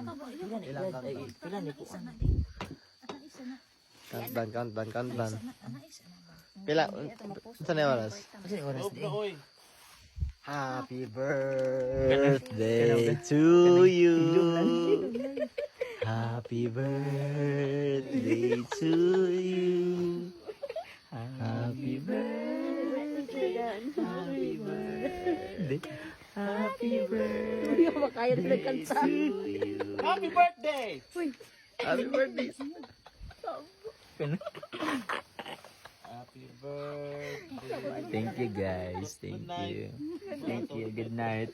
Pila ni po. Countdown. Pila, saan na yung oras? Happy birthday to you. Happy birthday to you. Happy birthday. Happy birthday. Happy birthday. Hindi ako makaya na nagkanta. Happy birthday! Happy birthday. Happy birthday. Thank you guys. Thank you. Thank you. Good night.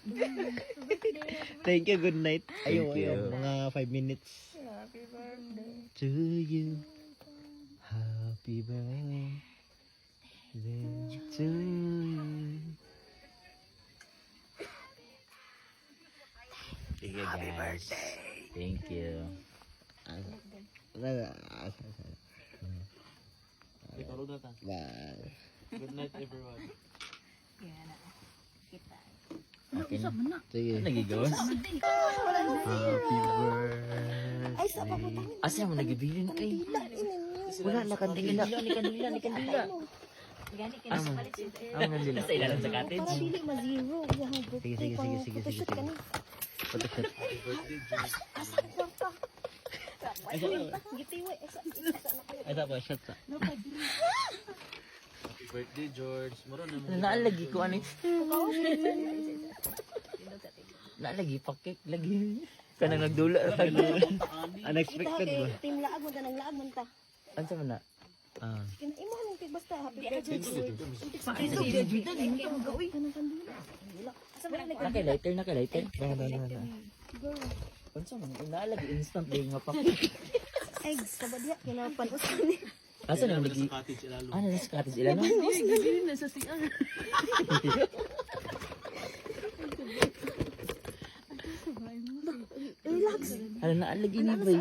Thank you. Good night. Thank you. Mga 5 minutes. Happy birthday. To you. Happy birthday to you. Thank you guys. Thank you. Ikaw na ta. Bye. Good night everyone. Okay na. Sige. Nagigawas? Happy birthday. Ay, sa paputangin. Asa mo nagibilin ay? Wala na kandila. Ni kandila. Gani ka na sa palit siya. Ang kandila. Sa ilalim sa cottage. Para dili ma-zero. Sige. Photoshoot ka na. Photoshoot. Asa kwarta. Gitiway. Ay, tapos shot sa. Happy birthday George. Muro na mo. Naalagi ko ano. Naalagi pakik lagi. Kanang nagdula. Unexpected ba? Team laag mo ta nang laag man ta. Ansa man na? Ah. Imo nang kay basta happy birthday. Nakay lighter. Unsa man naalagi instant lang nga pakik. Eggs sa badya kinapan usan. Asa nang lagi? Sa cottage ilalo. Ano sa cottage ilan no? Na sa CR. Relax. Ano naalagi ni bay?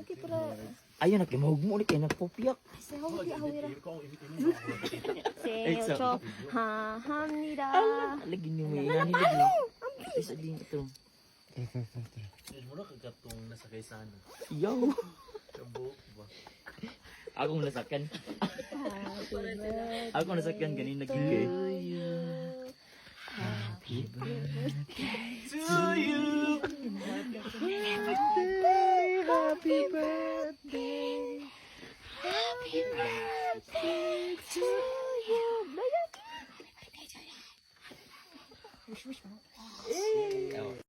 Okay para Ayun nakimahug mo ulit kay nagpopiyak. sa hawira. Seyo ha hamnida. Lagi ni may yani lagi. Isa din ito. Muro kagatong nasa kaysana. Yo. Kabo ba? Akong nasakyan. Akong nasakyan kanina gigay. Happy birthday to you. Happy birthday. Happy birthday to you. Wish mo.